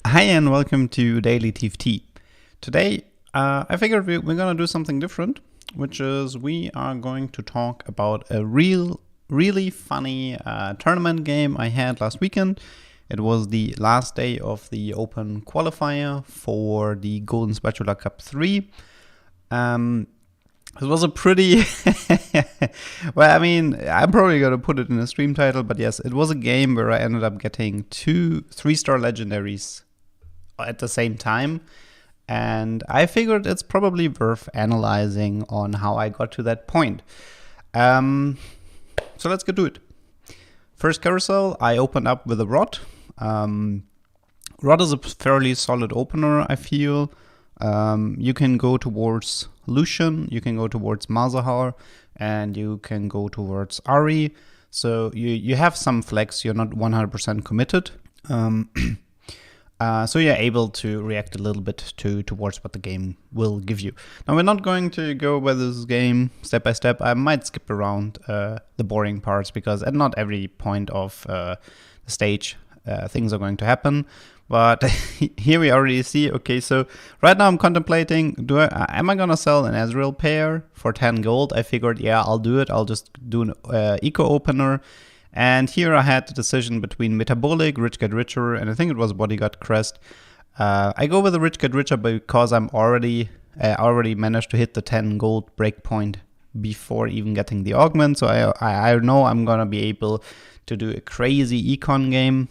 Hi and welcome to Daily TFT. Today, I figured we're gonna do something different, which is we are going to talk about a really funny tournament game I had last weekend. It was the last day of the Open qualifier for the Golden Spatula Cup 3. It was a pretty, well, I mean, I'm probably going to put it in a stream title, but yes, it was a game where I ended up getting 2 3-star legendaries at the same time. And I figured it's probably worth analyzing on how I got to that point. So let's get to it. First carousel, I opened up with a Rod. Rod is a fairly solid opener, I feel. You can go towards Lucian, you can go towards Malzahar, and you can go towards Ari. So you have some flex, you're not 100% committed. So you're able to react a little bit towards what the game will give you. Now we're not going to go by this game step by step. I might skip around the boring parts because at not every point of the stage things are going to happen. But here we already see, okay, so right now I'm contemplating, am I gonna sell an Ezreal pair for 10 gold? I figured, yeah, I'll do it. I'll just do an eco opener. And here I had the decision between Metabolic, Rich Get Richer, and I think it was Bodyguard Crest. I go with the Rich Get Richer because I'm already managed to hit the 10 gold breakpoint before even getting the augment. So I know I'm gonna be able to do a crazy econ game.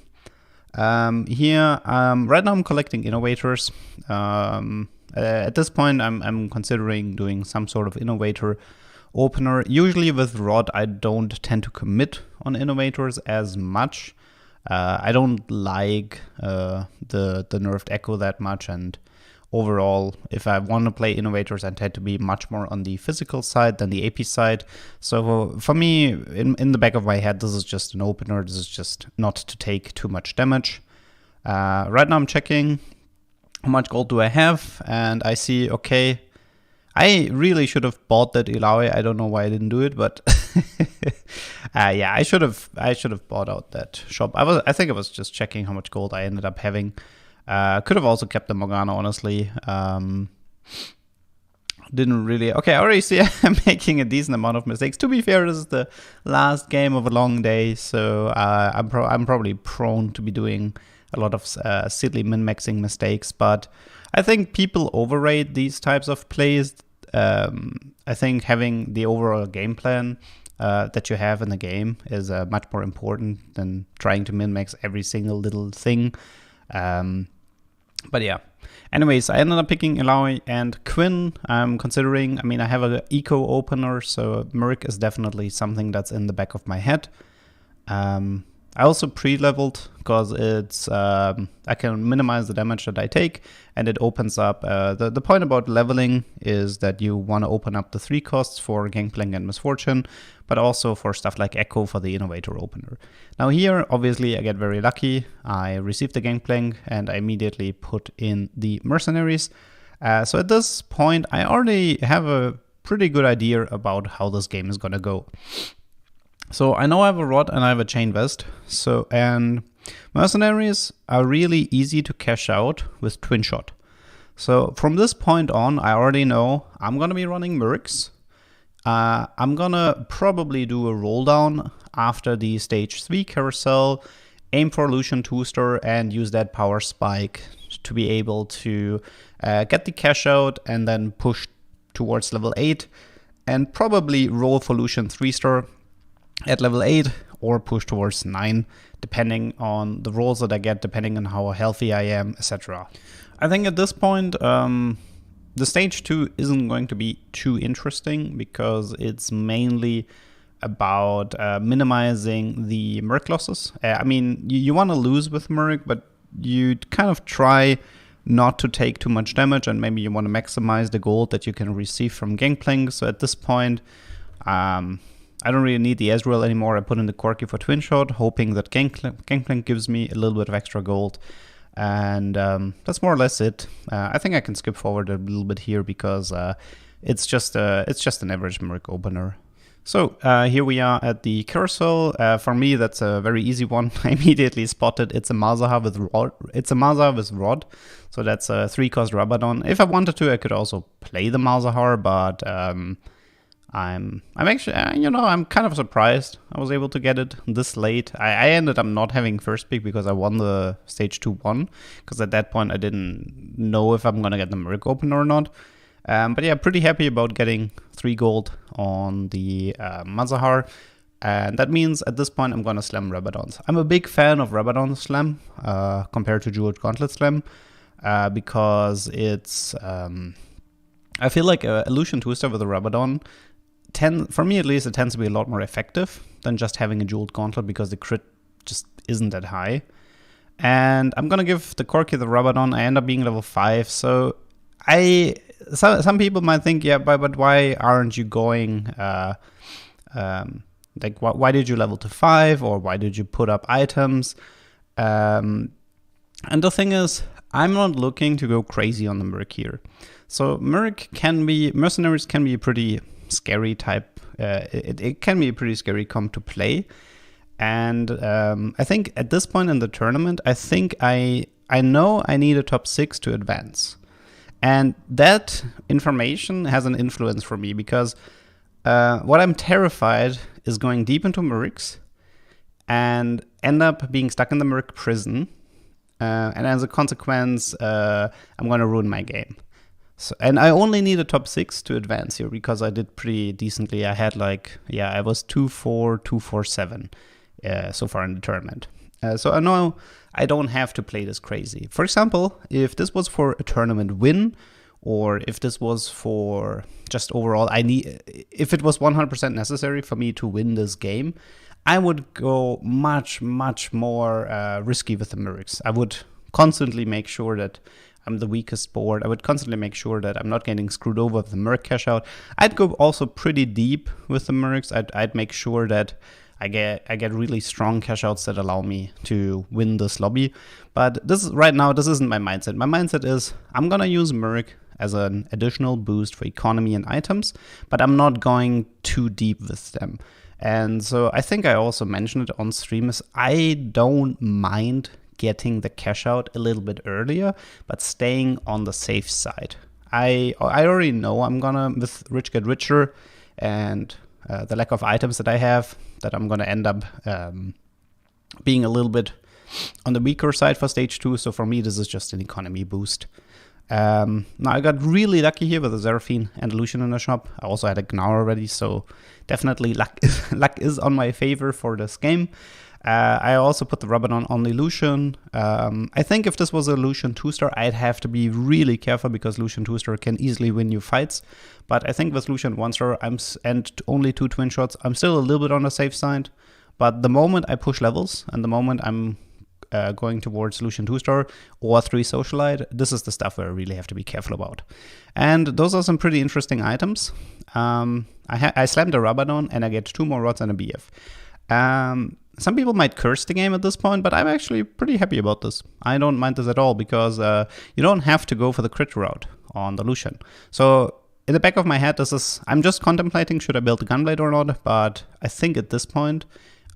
Here, right now I'm collecting innovators. At this point, I'm considering doing some sort of innovator opener. Usually with Rod, I don't tend to commit on innovators as much. I don't like the nerfed Echo that much, and overall, if I want to play innovators, I tend to be much more on the physical side than the AP side. So for me, in the back of my head, this is just an opener. This is just not to take too much damage. Right now I'm checking how much gold do I have, and I see, okay, I really should have bought that Ilaoi. I don't know why I didn't do it, but yeah, I should have bought out that shop. I think I was just checking how much gold I ended up having. Could have also kept the Morgana, honestly. Didn't really. Okay, I already see I'm making a decent amount of mistakes. To be fair, this is the last game of a long day, so I'm probably prone to be doing a lot of silly min-maxing mistakes. But I think people overrate these types of plays. I think having the overall game plan that you have in the game is much more important than trying to min-max every single little thing. But yeah. Anyways, I ended up picking Ilaoi and Quinn. I'm considering, I mean, I have an eco opener, so Merc is definitely something that's in the back of my head. I also pre-leveled because it's I can minimize the damage that I take, and it opens up. The point about leveling is that you want to open up the 3 costs for Gangplank and Misfortune, but also for stuff like Echo for the Innovator opener. Now here, obviously, I get very lucky. I received the Gangplank and I immediately put in the Mercenaries. So at this point, I already have a pretty good idea about how this game is gonna go. So I know I have a Rod and I have a Chain Vest. And Mercenaries are really easy to cash out with Twin Shot. So from this point on, I already know I'm gonna be running Mercs. I'm gonna probably do a roll down after the stage 3 carousel, aim for Lucian 2-star and use that power spike to be able to get the cash out and then push towards level 8 and probably roll for Lucian 3-star at level 8 or push towards 9, depending on the rolls that I get, depending on how healthy I am, etc. I think at this point, the stage 2 isn't going to be too interesting because it's mainly about minimizing the Merc losses. I mean, you want to lose with Merc, but you kind of try not to take too much damage, and maybe you want to maximize the gold that you can receive from Gangplank. So at this point, I don't really need the Ezreal anymore. I put in the Corki for Twin Shot, hoping that Gangplank gives me a little bit of extra gold. And that's more or less it. I think I can skip forward a little bit here because it's just an average Merc opener. So here we are at the carousel. For me, that's a very easy one. I immediately spotted it's a Malzahar with rod. It's a Malzahar with rod, so that's a 3-cost Rabadon. If I wanted to, I could also play the Malzahar, but I'm actually, you know, I'm kind of surprised I was able to get it this late. I ended up not having first pick because I won the stage 2-1, because at that point I didn't know if I'm gonna get the Merc open or not. But yeah, pretty happy about getting 3 gold on the Malzahar. And that means at this point I'm gonna slam Rabadons. I'm a big fan of Rabadon slam compared to Jeweled Gauntlet slam because it's, I feel like Illusion Twister with a Rabadon, for me at least, it tends to be a lot more effective than just having a Jeweled Gauntlet because the crit just isn't that high. And I'm gonna give the Corki the Rabadon. I end up being level 5, so some people might think, yeah, but why aren't you going, like, why did you level to 5, or why did you put up items? And the thing is, I'm not looking to go crazy on the Merc here. So Mercenaries can be a pretty scary type, it can be a pretty scary comp to play. And I think at this point in the tournament, I think I know I need a top 6 to advance. And that information has an influence for me because what I'm terrified is going deep into Mercs and end up being stuck in the Merc prison. And as a consequence, I'm going to ruin my game. So, and I only need a top 6 to advance here because I did pretty decently. I had like, yeah, I was 2-4, 2-4-7 so far in the tournament. So I know I don't have to play this crazy. For example, if this was for a tournament win, or if this was for just overall, if it was 100% necessary for me to win this game, I would go much, much more risky with the Mercs. I would constantly make sure that I'm the weakest board. I would constantly make sure that I'm not getting screwed over with the Merc cash out. I'd go also pretty deep with the Mercs. I'd make sure that I get really strong cash outs that allow me to win this lobby. But right now, this isn't my mindset. My mindset is I'm gonna use Merc as an additional boost for economy and items, but I'm not going too deep with them. And so I think I also mentioned it on stream is I don't mind getting the cash out a little bit earlier, but staying on the safe side. I already know I'm gonna, with Rich Get Richer and the lack of items that I have, that I'm gonna end up being a little bit on the weaker side for stage 2. So for me, this is just an economy boost. Now I got really lucky here with a Seraphine and Illusion in the shop. I also had a Gnaw already, so definitely luck is on my favor for this game. I also put the Rabadon on the Illusion. I think if this was a Illusion 2-star, I'd have to be really careful because Illusion 2-star can easily win you fights. But I think with Illusion 1-star and only 2 twin shots, I'm still a little bit on the safe side. But the moment I push levels and the moment I'm going towards Illusion 2-star or 3 Socialite, this is the stuff where I really have to be careful about. And those are some pretty interesting items. I slammed a Rabadon and I get 2 more rods and a BF. Some people might curse the game at this point, but I'm actually pretty happy about this. I don't mind this at all because you don't have to go for the crit route on the Lucian. So in the back of my head, I'm just contemplating should I build a Gunblade or not, but I think at this point,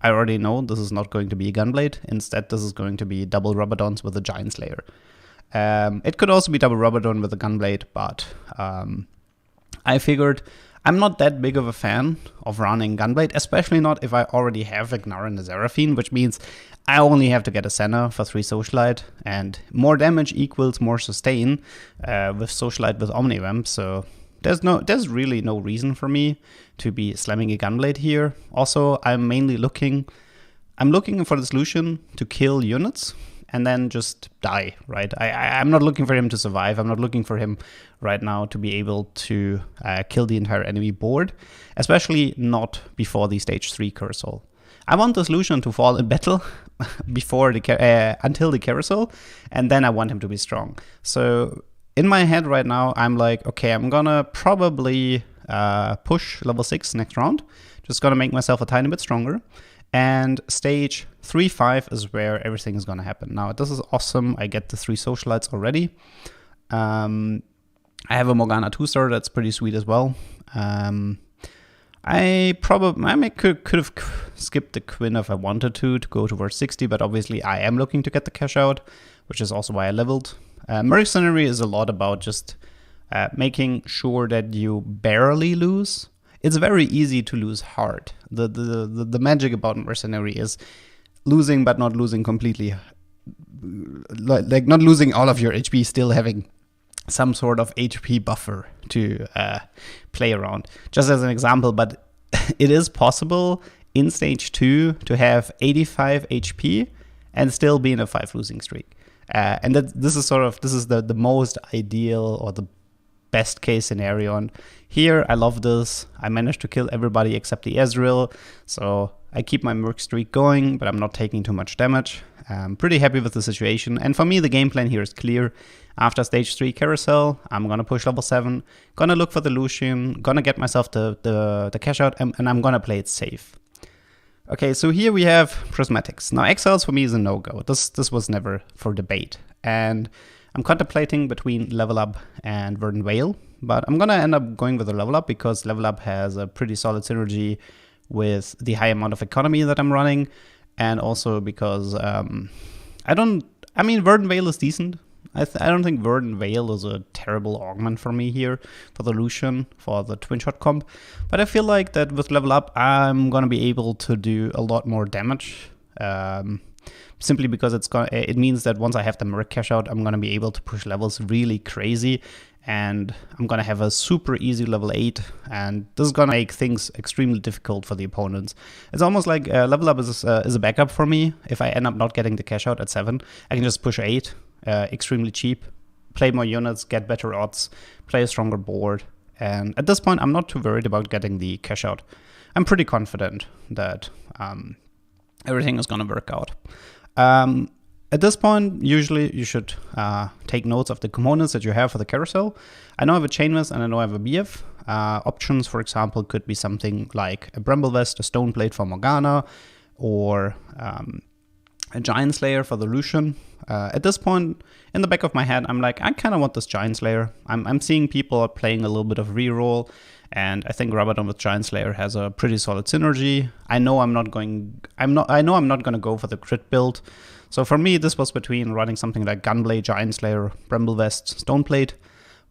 I already know this is not going to be a Gunblade. Instead, this is going to be double Rabadons with a Giant Slayer. It could also be double Rabadon with a Gunblade, but I figured I'm not that big of a fan of running Gunblade, especially not if I already have a Gnar and a Seraphine, which means I only have to get a Senna for 3 Socialite, and more damage equals more sustain with Socialite with Omnivamp, so there's really no reason for me to be slamming a Gunblade here. Also, I'm looking for the solution to kill units and then just die, right? I'm not looking for him to survive. I'm not looking for him right now to be able to kill the entire enemy board, especially not before the stage 3 carousel. I want the solution to fall in battle before until the carousel, and then I want him to be strong. So in my head right now, I'm like, okay, I'm gonna probably push level 6 next round. Just gonna make myself a tiny bit stronger. And stage 3-5 is where everything is gonna happen. Now, this is awesome. I get the 3 Socialites already. I have a Morgana 2-star, that's pretty sweet as well. I could have skipped the Quinn if I wanted to go towards 60, but obviously I am looking to get the cash out, which is also why I leveled. Mercenary is a lot about just making sure that you barely lose. It's very easy to lose hard. The magic about Mercenary is losing but not losing completely. Like not losing all of your HP, still having some sort of HP buffer to play around. Just as an example, but it is possible in stage 2 to have 85 HP and still be in a 5 losing streak. And this is the most ideal or the best case scenario. And here, I love this. I managed to kill everybody except the Ezreal, so I keep my Merc streak going, but I'm not taking too much damage. I'm pretty happy with the situation, and for me, the game plan here is clear. After stage 3 carousel, I'm gonna push level 7, gonna look for the Lucian, gonna get myself the cash out, and I'm gonna play it safe. Okay, so here we have Prismatics. Now, Exiles for me is a no-go. This was never for debate, and I'm contemplating between Level Up and Verdant Vale, but I'm gonna end up going with the Level Up because Level Up has a pretty solid synergy with the high amount of economy that I'm running, and also because Verdant Vale is decent. I don't think Verdant Vale is a terrible augment for me here for the Lucian, for the twin shot comp, but I feel like that with Level Up, I'm gonna be able to do a lot more damage. Simply because it means that once I have the Merc cash out, I'm gonna be able to push levels really crazy, and I'm gonna have a super easy level 8, and this is gonna make things extremely difficult for the opponents. It's almost like Level Up is a backup for me. If I end up not getting the cash out at 7, I can just push 8, extremely cheap, play more units, get better odds, play a stronger board, and at this point, I'm not too worried about getting the cash out. I'm pretty confident that everything is gonna work out. At this point, usually you should take notes of the components that you have for the carousel. I know I have a Chainmass and I know I have a BF. Options, for example, could be something like a Bramble Vest, a Stone Blade for Morgana, or a Giant Slayer for the Lucian. At this point, in the back of my head, I'm like, I kind of want this Giant Slayer. I'm seeing people are playing a little bit of reroll, and I think Rabadon with Giant Slayer has a pretty solid synergy. I know I'm not going to go for the crit build. So for me, this was between running something like Gunblade, Giant Slayer, Bramble Vest, Stoneblade.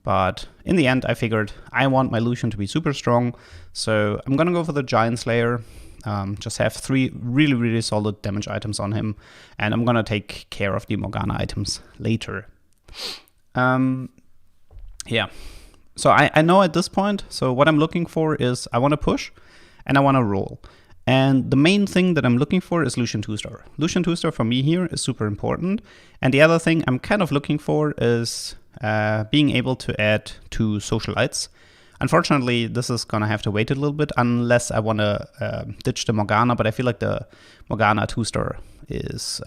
But in the end, I figured I want my Lucian to be super strong. So I'm going to go for the Giant Slayer. Just have 3 really, really solid damage items on him. And I'm going to take care of the Morgana items later. Yeah. So I know at this point, so what I'm looking for is I want to push and I want to roll. And the main thing that I'm looking for is Lucian 2-star. Lucian 2-star for me here is super important. And the other thing I'm kind of looking for is being able to add 2 socialites. Unfortunately, this is going to have to wait a little bit unless I want to ditch the Morgana, but I feel like the Morgana 2-star is...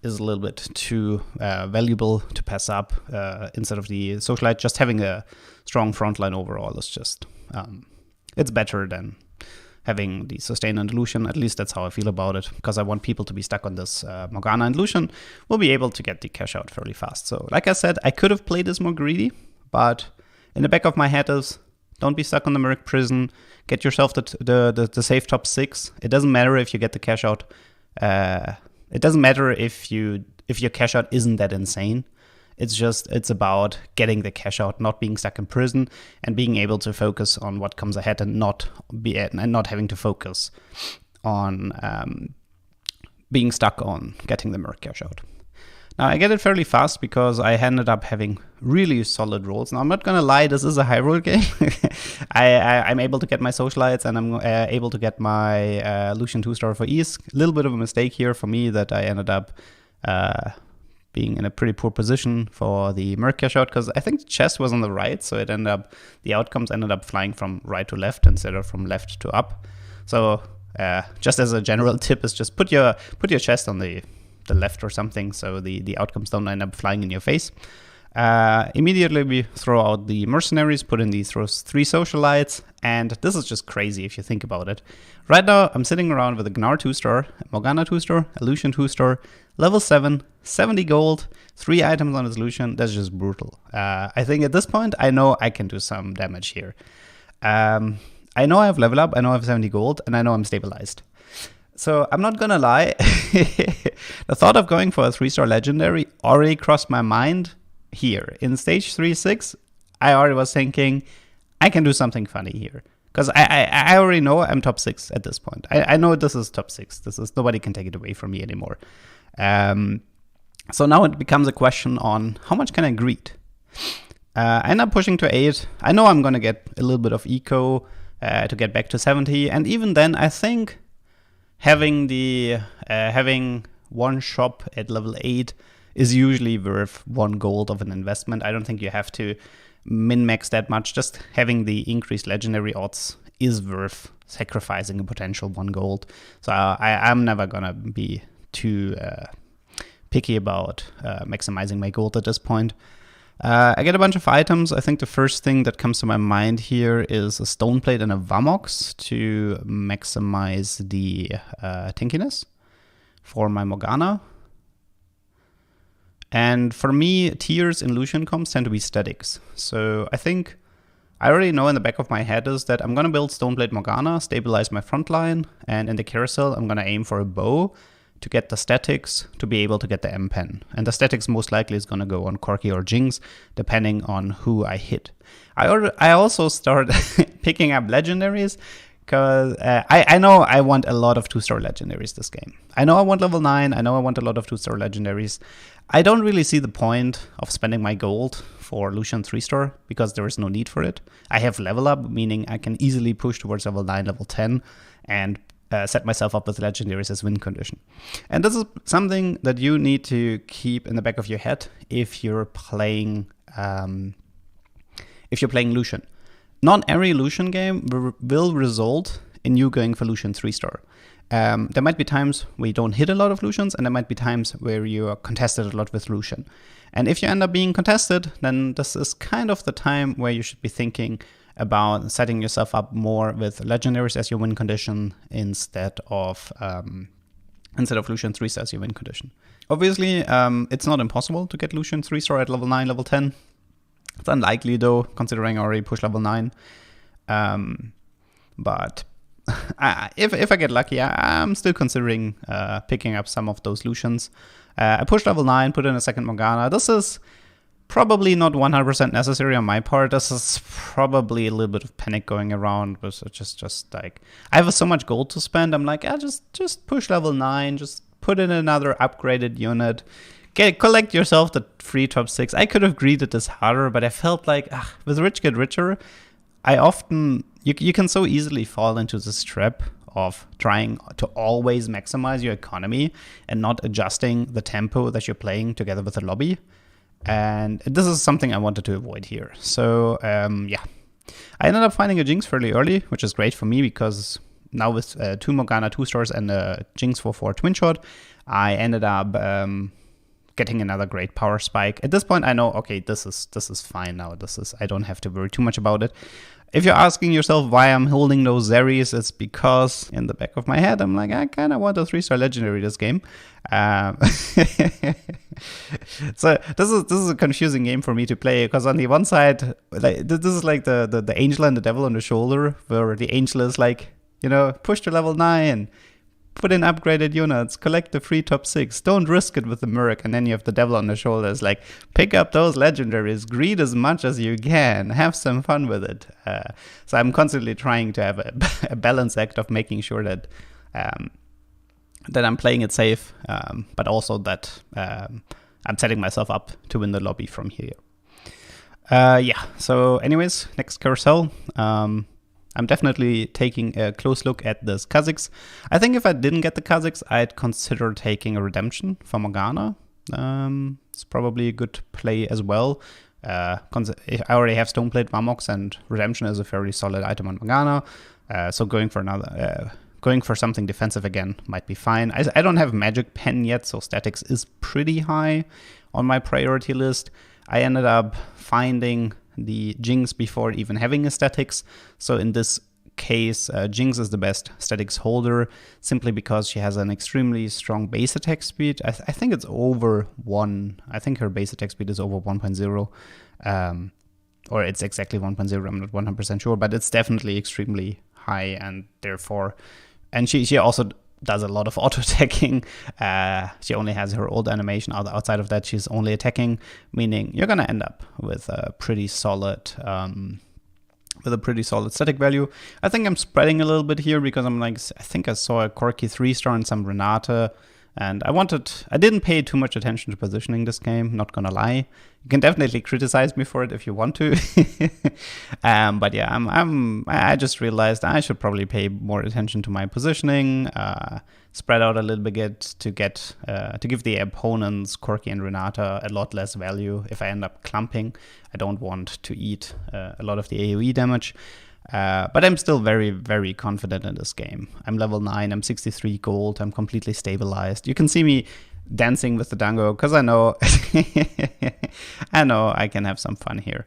is a little bit too valuable to pass up instead of the socialite. Just having a strong frontline overall is just... it's better than having the sustain and Lucian. At least that's how I feel about it, because I want people to be stuck on this Morgana, and Lucian will be able to get the cash out fairly fast. So like I said, I could have played this more greedy, but in the back of my head is, don't be stuck on the Merc prison, get yourself the safe top 6. It doesn't matter if you get the cash out. It doesn't matter if your cash out isn't that insane. It's about getting the cash out, not being stuck in prison, and being able to focus on what comes ahead and not having to focus on being stuck on getting the Merc cash out. Now, I get it fairly fast because I ended up having really solid rolls. Now, I'm not gonna lie, this is a high roll game. I'm able to get my socialites, and I'm able to get my Lucian 2-star for ease. A little bit of a mistake here for me that I ended up being in a pretty poor position for the Merc cash out, because I think the chest was on the right, so the outcomes ended up flying from right to left instead of from left to up. So just as a general tip is just put your chest on the left or something, so the outcomes don't end up flying in your face. Immediately we throw out the Mercenaries, put in these 3 socialites, and this is just crazy if you think about it. Right now I'm sitting around with a Gnar 2-star, a Morgana 2-star, a Lucian 2-star, Level 7, 70 gold, 3 items on a solution. That's just brutal. I think at this point, I know I can do some damage here. I know I have level up, I know I have 70 gold, and I know I'm stabilized. So I'm not gonna lie, the thought of going for a 3-star legendary already crossed my mind here. In stage 3-6, I already was thinking, I can do something funny here. Because I already know I'm top 6 at this point. I know this is top 6. Nobody can take it away from me anymore. So now it becomes a question on how much can I greed? I end up pushing to 8. I know I'm gonna get a little bit of eco to get back to 70. And even then, I think having one shop at level 8 is usually worth 1 gold of an investment. I don't think you have to min-max that much. Just having the increased legendary odds is worth sacrificing a potential 1 gold. So I'm never gonna be too picky about maximizing my gold at this point. I get a bunch of items. I think the first thing that comes to my mind here is a stone plate and a Vamox to maximize the tinkiness for my Morgana. And for me, tiers in Lucian comps tend to be statics. So I think I already know in the back of my head is that I'm going to build Stoneblade Morgana, stabilize my front line, and in the carousel, I'm going to aim for a bow to get the statics to be able to get the M-Pen. And the statics most likely is going to go on Corki or Jinx, depending on who I hit. I also start picking up legendaries, because I know I want a lot of 2-star legendaries this game. I know I want level 9, I know I want a lot of 2-star legendaries. I don't really see the point of spending my gold for Lucian 3-star, because there is no need for it. I have level up, meaning I can easily push towards level 9, level 10, and set myself up with legendaries as win condition. And this is something that you need to keep in the back of your head if you're playing Lucian. Not every Lucian game will result in you going for Lucian 3-star. There might be times where you don't hit a lot of Lucians, and there might be times where you are contested a lot with Lucian. And if you end up being contested, then this is kind of the time where you should be thinking about setting yourself up more with legendaries as your win condition instead of Lucian 3-star as your win condition. Obviously, it's not impossible to get Lucian 3-star at level 9, level 10. It's unlikely though, considering I already pushed level 9. But if I get lucky, I'm still considering picking up some of those Lucians. I pushed level 9, put in a second Morgana. This is probably not 100% necessary on my part. This is probably a little bit of panic going around. But just like, I have so much gold to spend. I'm like, just push level 9, just put in another upgraded unit. Collect yourself the free top 6. I could have greeted this harder, but I felt like with Rich Get Richer, I often, you can so easily fall into this trap of trying to always maximize your economy and not adjusting the tempo that you're playing together with the lobby. And this is something I wanted to avoid here. So yeah, I ended up finding a Jinx fairly early, which is great for me because now with 2 Morgana 2-stars and a Jinx for 4 twin shot, I ended up getting another great power spike. At this point, I know, okay, this is fine now. I don't have to worry too much about it. If you're asking yourself why I'm holding those Zeries, it's because in the back of my head, I'm like, I kind of want a 3-star legendary this game. So this is a confusing game for me to play, because on the one side, like, this is like the angel and the devil on the shoulder, where the angel is like, you know, push to level 9, put in upgraded units, collect the free top 6, don't risk it with the Merc. And then you have the devil on the shoulders, like, pick up those legendaries, greed as much as you can, have some fun with it. So I'm constantly trying to have a balance act of making sure that I'm playing it safe, but also that I'm setting myself up to win the lobby from here. Yeah, so anyways, next carousel. I'm definitely taking a close look at this Kha'Zix. I think if I didn't get the Kha'Zix, I'd consider taking a Redemption for Morgana. It's probably a good play as well. I already have Stoneplate, Vamox, and Redemption is a fairly solid item on Morgana. So going for something defensive again might be fine. I don't have Magic Pen yet, so statics is pretty high on my priority list. I ended up finding the Jinx before even having a statics. So in this case, Jinx is the best statics holder simply because she has an extremely strong base attack speed. I think it's over 1. I think her base attack speed is over 1.0. Or it's exactly 1.0. I'm not 100% sure, but it's definitely extremely high, and therefore, and she also does a lot of auto attacking. She only has her ult animation. Outside of that, she's only attacking, meaning you're gonna end up with a pretty solid static value. I think I'm spreading a little bit here because I'm like, I think I saw a Corki 3-star and some Renata, and I didn't pay too much attention to positioning this game, not gonna lie. You can definitely criticize me for it if you want to. But yeah, I just realized I should probably pay more attention to my positioning, spread out a little bit to give the opponents Corki and Renata a lot less value if I end up clumping. I don't want to eat a lot of the AoE damage. But I'm still very, very confident in this game. I'm level 9, I'm 63 gold, I'm completely stabilized. You can see me dancing with the dango because I know I can have some fun here.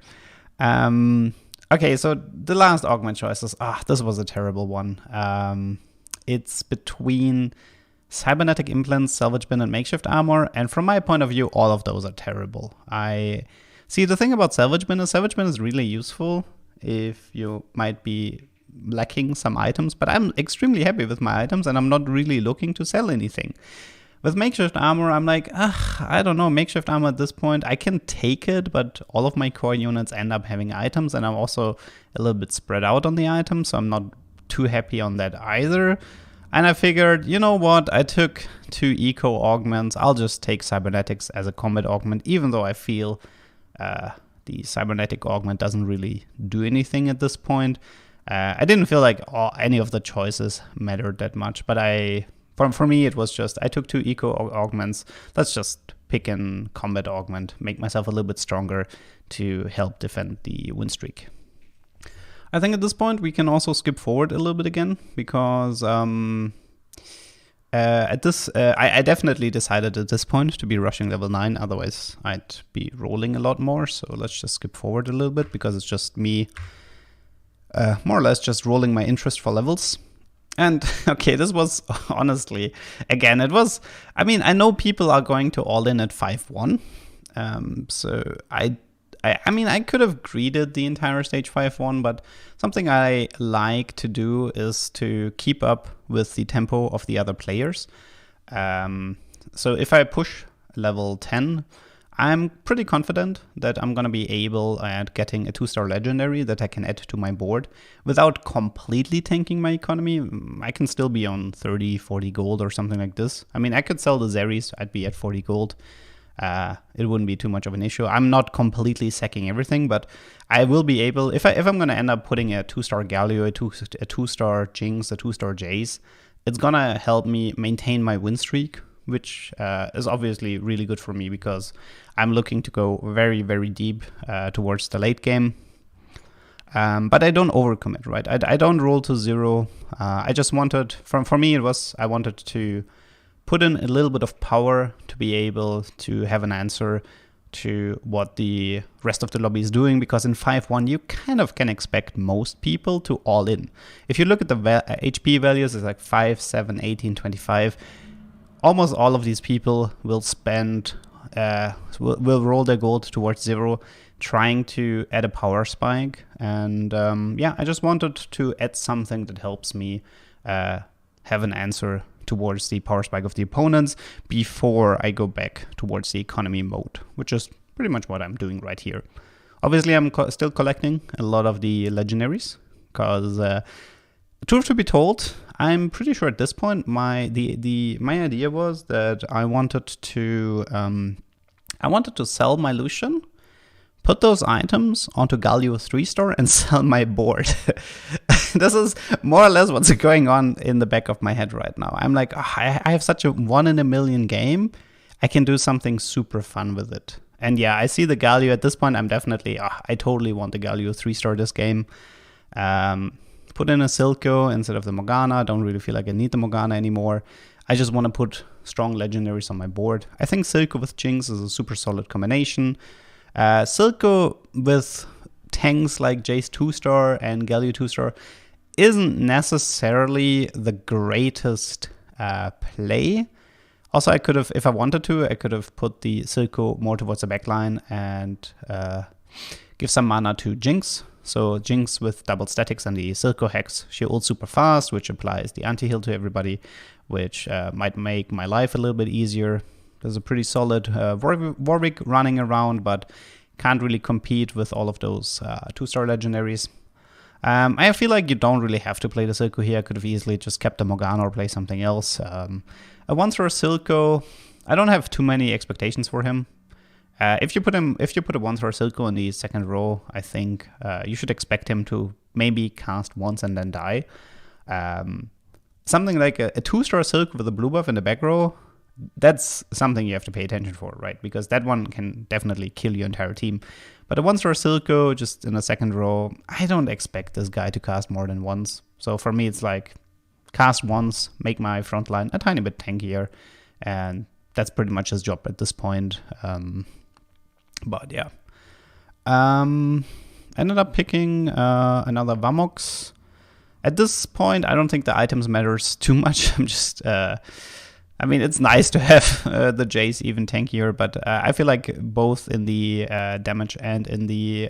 Okay, so the last augment choices. This was a terrible one. It's between cybernetic implants, salvage bin, and makeshift armor, and from my point of view, all of those are terrible. See, the thing about salvage bin is really useful if you might be lacking some items, but I'm extremely happy with my items and I'm not really looking to sell anything. With makeshift armor, I'm like, I don't know, makeshift armor at this point, I can take it, but all of my core units end up having items, and I'm also a little bit spread out on the items, so I'm not too happy on that either. And I figured, you know what, I took 2 eco augments, I'll just take cybernetics as a combat augment, even though I feel the cybernetic augment doesn't really do anything at this point. I didn't feel like any of the choices mattered that much, but for me it was just, I took 2 eco augments. Let's just pick an combat augment, make myself a little bit stronger to help defend the win streak. I think at this point we can also skip forward a little bit again, because I definitely decided at this point to be rushing level 9, otherwise I'd be rolling a lot more. So let's just skip forward a little bit, because it's just me more or less just rolling my interest for levels. And okay, this was honestly, again, I mean, I know people are going to all in at 5-1. So I mean, I could have greeted the entire stage 5-1, but something I like to do is to keep up with the tempo of the other players. So if I push level 10, I'm pretty confident that I'm going to be able at getting a 2-star legendary that I can add to my board without completely tanking my economy. I can still be on 30, 40 gold or something like this. I mean, I could sell the Zeris, I'd be at 40 gold. It wouldn't be too much of an issue. I'm not completely sacking everything, but I will be able, if I'm going to end up putting a 2-star Galio, a 2-star Jinx, a 2-star Jace, it's going to help me maintain my win streak, which is obviously really good for me because I'm looking to go very, very deep towards the late game. But I don't overcommit, right? I don't roll to 0. I just wanted, for me, I wanted to put in a little bit of power to be able to have an answer to what the rest of the lobby is doing, because in 5-1 you kind of can expect most people to all in. If you look at the HP values, it's like 5, 7, 18, 25. Almost all of these people will spend, will roll their gold towards 0, trying to add a power spike. And yeah, I just wanted to add something that helps me have an answer towards the power spike of the opponents before I go back towards the economy mode, which is pretty much what I'm doing right here. Obviously, I'm still collecting a lot of the legendaries, because truth to be told, I'm pretty sure at this point my idea was that I wanted to sell my Lucian, put those items onto Galio 3-star and sell my board. This is more or less what's going on in the back of my head right now. I'm like, I have such a 1 in a million game. I can do something super fun with it. And yeah, I see the Galio at this point. I'm definitely, I totally want the Galio 3-star this game. Put in a Silco instead of the Morgana. I don't really feel like I need the Morgana anymore. I just want to put strong legendaries on my board. I think Silco with Jinx is a super solid combination. Silco with tanks like Jace 2-star and Galio 2-star isn't necessarily the greatest play. Also, I could have, if I wanted to, I could have put the Silco more towards the backline and give some mana to Jinx. So Jinx with double statics and the Silco Hex, she ults super fast, which applies the anti-heal to everybody, which might make my life a little bit easier. There's a pretty solid Warwick running around, but can't really compete with all of those 2-star legendaries. I feel like you don't really have to play the Silco here. I could have easily just kept the Morgana or play something else. A 1-star Silco, I don't have too many expectations for him. If you put a 1-star Silco in the second row, I think you should expect him to maybe cast once and then die. Something like a 2-star Silco with a blue buff in the back row, that's something you have to pay attention for, right? Because that one can definitely kill your entire team. But a 1-star Silco just in the second row, I don't expect this guy to cast more than once. So for me, it's like cast once, make my front line a tiny bit tankier, and that's pretty much his job at this point. But yeah. Ended up picking another Vamox. At this point, I don't think the items matters too much. I'm just... I mean, it's nice to have the Jace even tankier, but I feel like both in the damage and in the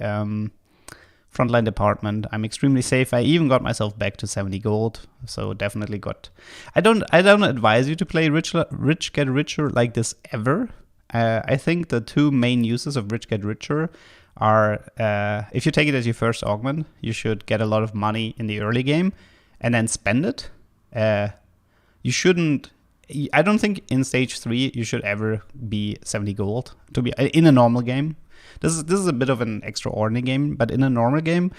frontline department, I'm extremely safe. I even got myself back to 70 gold, so definitely got... I don't advise you to play Rich Get Richer like this ever. I think the two main uses of Rich Get Richer are, if you take it as your first augment, you should get a lot of money in the early game and then spend it. You shouldn't... I don't think in stage 3 you should ever be 70 gold to be in a normal game. This is a bit of an extraordinary game, but in a normal game,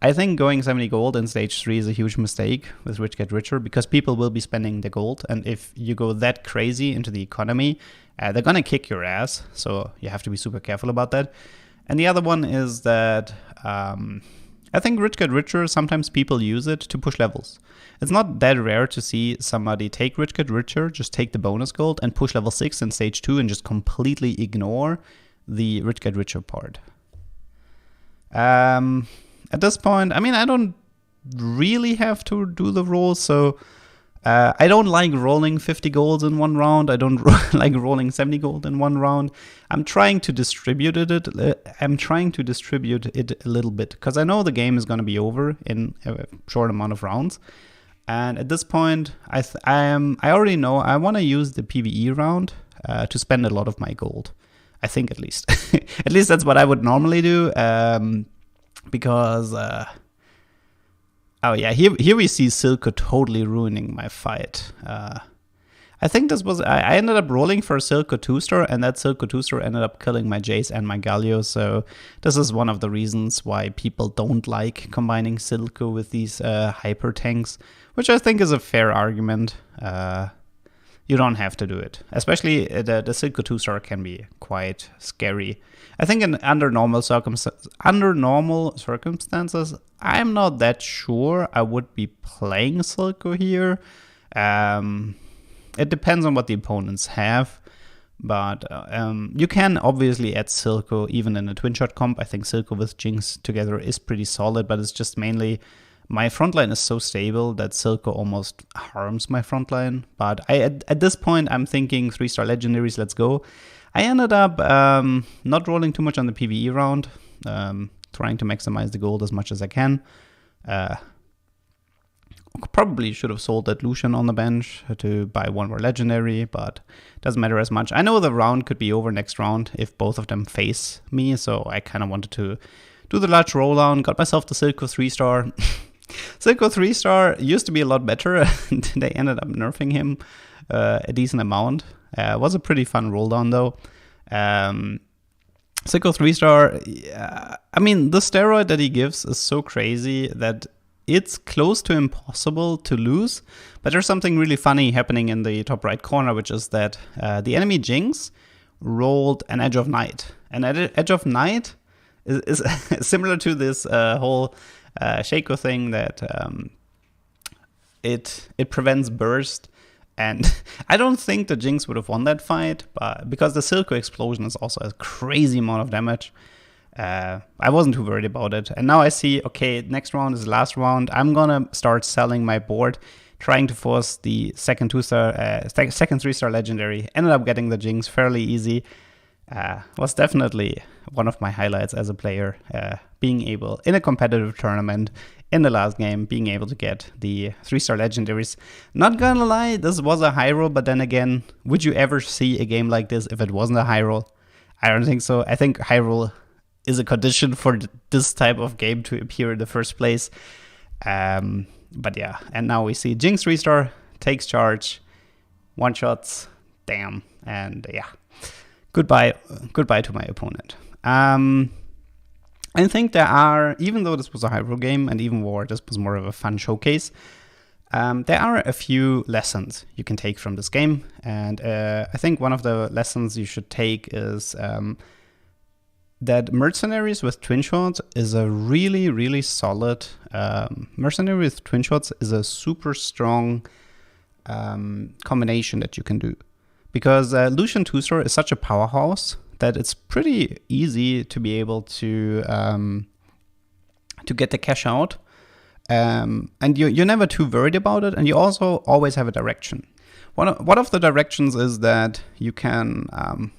I think going 70 gold in stage 3 is a huge mistake with Rich Get Richer, because people will be spending the gold, and if you go that crazy into the economy, they're gonna kick your ass, so you have to be super careful about that. And the other one is that I think Rich Get Richer, sometimes people use it to push levels. It's not that rare to see somebody take Rich Get Richer, just take the bonus gold and push level 6 in stage 2 and just completely ignore the Rich Get Richer part. At this point, I mean, I don't really have to do the rolls, so I don't like rolling 50 golds in one round. I don't like rolling 70 gold in one round. I'm trying to distribute it. I'm trying to distribute it a little bit, because I know the game is going to be over in a short amount of rounds. And at this point, I already know I want to use the PvE round to spend a lot of my gold. I think, at least. At least that's what I would normally do, because... oh yeah, here we see Silco totally ruining my fight. I think this was... I ended up rolling for a Silco 2-star, and that Silco 2-star ended up killing my Jace and my Galio, so this is one of the reasons why people don't like combining Silco with these hyper tanks, which I think is a fair argument. You don't have to do it. Especially the Silco 2-star can be quite scary. I think under normal circumstances, I'm not that sure I would be playing Silco here. It depends on what the opponents have. But you can obviously add Silco even in a twin-shot comp. I think Silco with Jinx together is pretty solid, but it's just mainly... My frontline is so stable that Silco almost harms my frontline. But at this point, I'm thinking 3-star legendaries, let's go. I ended up not rolling too much on the PvE round, trying to maximize the gold as much as I can. Probably should have sold that Lucian on the bench to buy one more legendary, but doesn't matter as much. I know the round could be over next round if both of them face me, so I kind of wanted to do the large roll down, got myself the Silco 3-star. Silco 3-star used to be a lot better. They ended up nerfing him a decent amount. It was a pretty fun roll down though. Silco 3-star, I mean, the steroid that he gives is so crazy that it's close to impossible to lose. But there's something really funny happening in the top right corner, which is that the enemy Jinx rolled an Edge of Night. And Edge of Night is similar to this whole Shaco thing that it prevents burst, and I don't think the Jinx would have won that fight, but because the Silco explosion is also a crazy amount of damage. I wasn't too worried about it. And now I see, okay, next round is the last round. I'm gonna start selling my board, trying to force the second 3-star legendary. Ended up getting the Jinx fairly easy. Was definitely one of my highlights as a player, being able, in a competitive tournament, in the last game, being able to get the 3-star legendaries. Not gonna lie, this was a high roll, but then again, would you ever see a game like this if it wasn't a high roll? I don't think so. I think high roll is a condition for this type of game to appear in the first place. But yeah, and now we see Jinx 3-star, takes charge, one-shots, damn, and yeah. Goodbye to my opponent. I think there are, even though this was a high roll game, and even though this was more of a fun showcase, there are a few lessons you can take from this game. And I think one of the lessons you should take is that Mercenaries with twin shots is a really, really solid, Mercenary with twin shots is a super strong combination that you can do. Because Lucian 2-star is such a powerhouse that it's pretty easy to be able to get the cash out. And you're never too worried about it, and you also always have a direction. One of the directions is that you can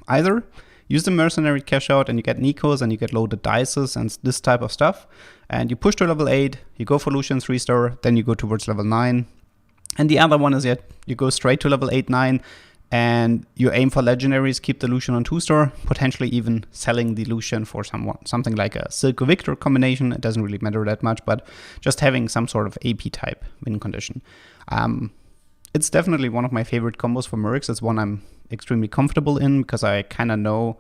either use the Mercenary cash out and you get Nikos and you get loaded dices and this type of stuff, and you push to level 8, you go for Lucian 3-star, then you go towards level 9. And the other one is that you go straight to level 8, 9, and you aim for legendaries, keep the Lucian on 2-star, potentially even selling the Lucian for something like a Silco Victor combination. It doesn't really matter that much, but just having some sort of AP type win condition. It's definitely one of my favorite combos for Mercs. It's one I'm extremely comfortable in because I kind of know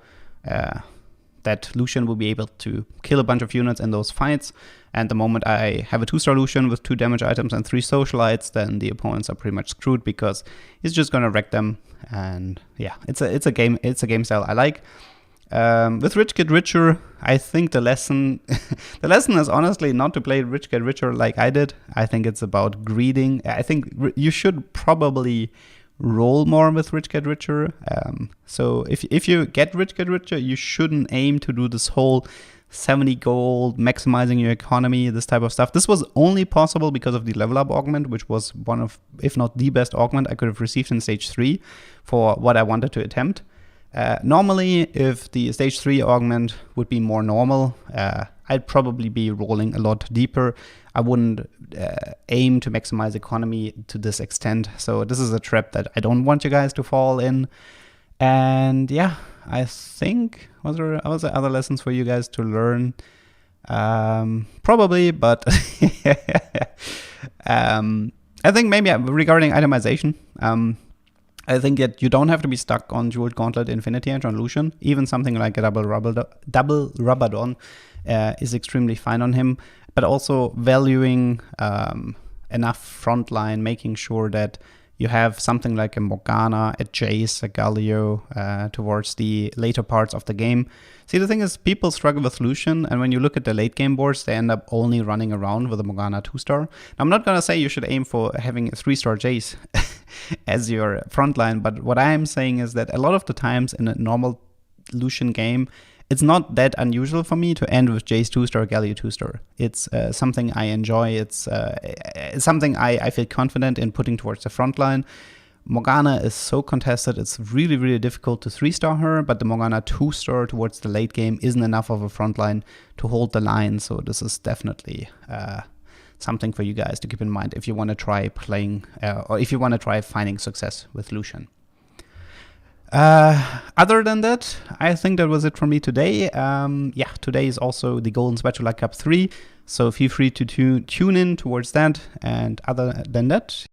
that Lucian will be able to kill a bunch of units in those fights. And the moment I have a 2-star Lucian with 2 damage items and 3 socialites, then the opponents are pretty much screwed because he's just gonna wreck them. And yeah, it's a game style I like. With Rich Get Richer, I think the lesson is honestly not to play Rich Get Richer like I did. I think it's about greeding. I think you should probably roll more with Rich Get Richer. So if you get Rich Get Richer, you shouldn't aim to do this whole 70 gold, maximizing your economy, this type of stuff. This was only possible because of the level up augment, which was one of, if not the best augment I could have received in stage 3 for what I wanted to attempt. Normally, if the stage 3 augment would be more normal, I'd probably be rolling a lot deeper. I wouldn't aim to maximize economy to this extent. So this is a trap that I don't want you guys to fall in. And yeah, I think, was there other lessons for you guys to learn? Probably, but I think maybe regarding itemization, I think that you don't have to be stuck on Jeweled Gauntlet, Infinity Edge on Lucian. Even something like a double Rabadon is extremely fine on him, but also valuing enough frontline, making sure that you have something like a Morgana, a Jace, a Galio towards the later parts of the game. See, the thing is, people struggle with Lucian, and when you look at the late game boards, they end up only running around with a Morgana 2-star. Now, I'm not gonna say you should aim for having a 3-star Jace as your frontline, but what I am saying is that a lot of the times in a normal Lucian game, it's not that unusual for me to end with Jace 2-star, Galio 2-star. It's something I enjoy. It's something I feel confident in putting towards the front line. Morgana is so contested, it's really, really difficult to 3-star her, but the Morgana 2-star towards the late game isn't enough of a front line to hold the line, so this is definitely something for you guys to keep in mind if you want to try playing, or if you want to try finding success with Lucian. Other than that, I think that was it from me today. Yeah, today is also the Golden Spatula Cup 3, so feel free to tune in towards that. And other than that,